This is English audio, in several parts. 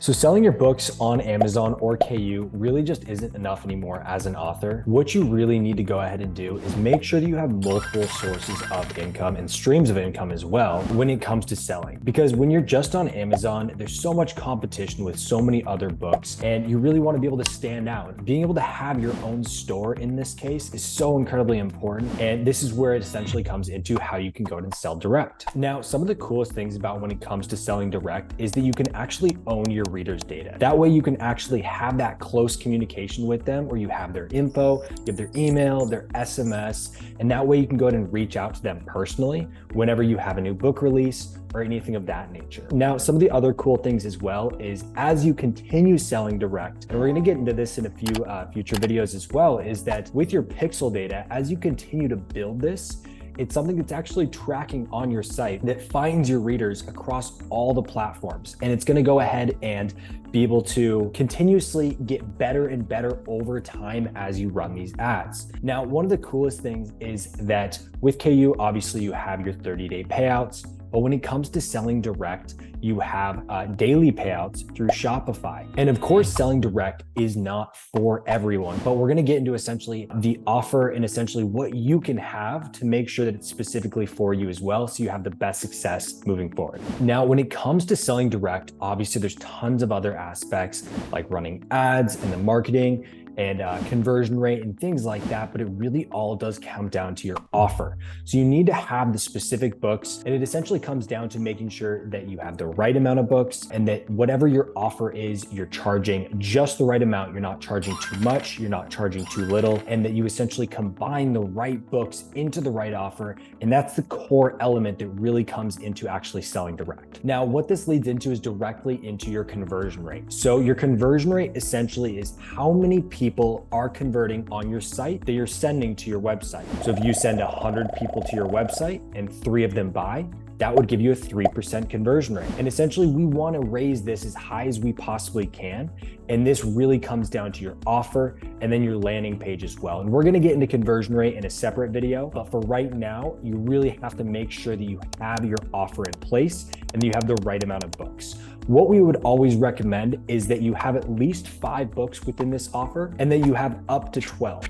So selling your books on Amazon or KU really just isn't enough anymore as an author. What you really need to go ahead and do is make sure that you have multiple sources of income and streams of income as well when it comes to selling. Because when you're just on Amazon, there's so much competition with so many other books, and you really want to be able to stand out. Being able to have your own store in this case is so incredibly important, and this is where it essentially comes into how you can go and sell direct. Now, some of the coolest things about when it comes to selling direct is that you can actually own your readers' data. That way you can actually have that close communication with them, where you have their info, you have their email, their SMS, and that way you can go ahead and reach out to them personally whenever you have a new book release or anything of that nature. Now, some of the other cool things as well is as you continue selling direct, and we're gonna get into this in a few future videos as well, is that with your pixel data, as you continue to build this, it's something that's actually tracking on your site that finds your readers across all the platforms. And it's gonna go ahead and be able to continuously get better and better over time as you run these ads. Now, one of the coolest things is that with KU, obviously you have your 30-day payouts, but when it comes to selling direct, you have daily payouts through Shopify. And of course, selling direct is not for everyone, but we're gonna get into essentially the offer and essentially what you can have to make sure that it's specifically for you as well, so you have the best success moving forward. Now, when it comes to selling direct, obviously there's tons of other aspects like running ads and the marketing and conversion rate and things like that, but it really all does come down to your offer. So you need to have the specific books, and it essentially comes down to making sure that you have the right amount of books and that whatever your offer is, you're charging just the right amount. You're not charging too much, you're not charging too little, and that you essentially combine the right books into the right offer. And that's the core element that really comes into actually selling direct. Now, what this leads into is directly into your conversion rate. So your conversion rate essentially is how many people are converting on your site that you're sending to your website. So if you send 100 people to your website and 3 of them buy, that would give you a 3% conversion rate. And essentially we want to raise this as high as we possibly can. And this really comes down to your offer and then your landing page as well. And we're going to get into conversion rate in a separate video, but for right now, you really have to make sure that you have your offer in place and you have the right amount of books. What we would always recommend is that you have at least 5 books within this offer and that you have up to 12.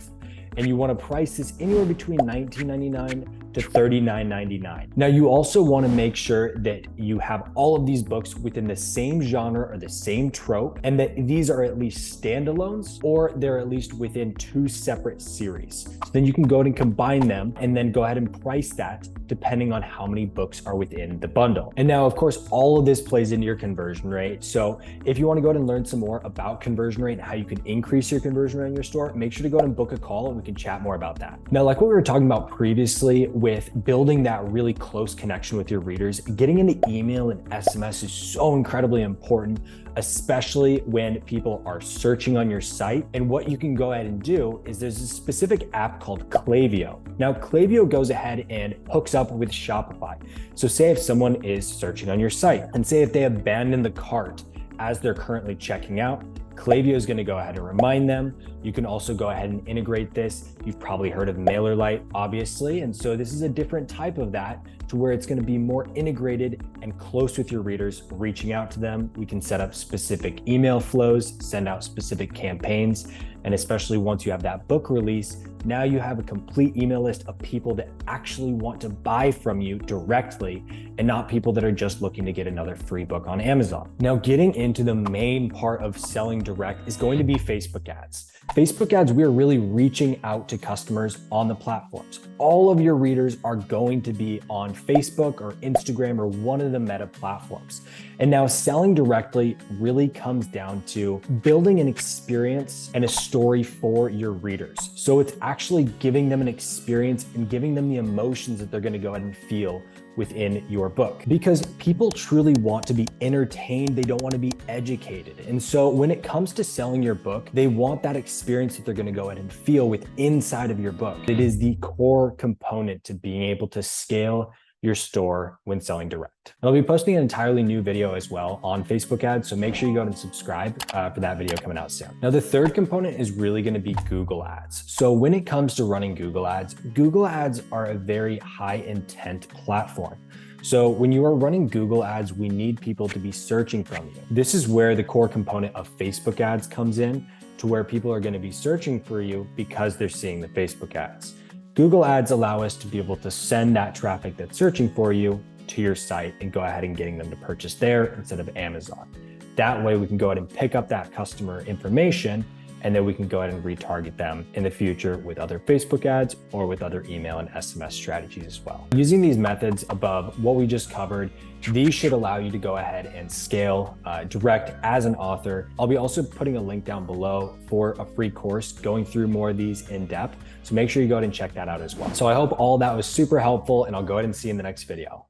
And you want to price this anywhere between $19.99 to $39.99. Now, you also want to make sure that you have all of these books within the same genre or the same trope, and that these are at least standalones or they're at least within 2 separate series. So then you can go ahead and combine them and then go ahead and price that depending on how many books are within the bundle. And now, of course, all of this plays into your conversion rate. So if you want to go ahead and learn some more about conversion rate and how you can increase your conversion rate in your store, make sure to go ahead and book a call and we can chat more about that. Now, like what we were talking about previously with building that really close connection with your readers, getting into email and SMS is so incredibly important, especially when people are searching on your site. And what you can go ahead and do is there's a specific app called Klaviyo. Now, Klaviyo goes ahead and hooks up with Shopify. So say if someone is searching on your site and say if they abandon the cart as they're currently checking out, Klaviyo is going to go ahead and remind them. You can also go ahead and integrate this. You've probably heard of MailerLite, obviously. And so this is a different type of that, to where it's going to be more integrated and close with your readers, reaching out to them. We can set up specific email flows, send out specific campaigns. And especially once you have that book release, now you have a complete email list of people that actually want to buy from you directly and not people that are just looking to get another free book on Amazon. Now, getting into the main part of selling direct is going to be Facebook ads. Facebook ads, we are really reaching out to customers on the platforms. All of your readers are going to be on Facebook or Instagram or one of the Meta platforms. And now selling directly really comes down to building an experience and a story for your readers. So it's actually giving them an experience and giving them the emotions that they're going to go ahead and feel within your book, because people truly want to be entertained. They don't want to be educated. And so when it comes to selling your book, they want that experience that they're going to go ahead and feel with inside of your book. It is the core component to being able to scale your store when selling direct. I'll be posting an entirely new video as well on Facebook ads, so make sure you go ahead and subscribe for that video coming out soon. Now, the third component is really going to be Google Ads. So when it comes to running Google Ads are a very high intent platform. So when you are running Google ads, we need people to be searching from you. This is where the core component of Facebook ads comes in, to where people are going to be searching for you because they're seeing the Facebook ads. Google ads allow us to be able to send that traffic that's searching for you to your site and go ahead and getting them to purchase there instead of Amazon. That way we can go ahead and pick up that customer information, and then we can go ahead and retarget them in the future with other Facebook ads or with other email and SMS strategies as well. Using these methods above what we just covered, these should allow you to go ahead and scale direct as an author. I'll be also putting a link down below for a free course going through more of these in depth. So make sure you go ahead and check that out as well. So I hope all that was super helpful, and I'll go ahead and see you in the next video.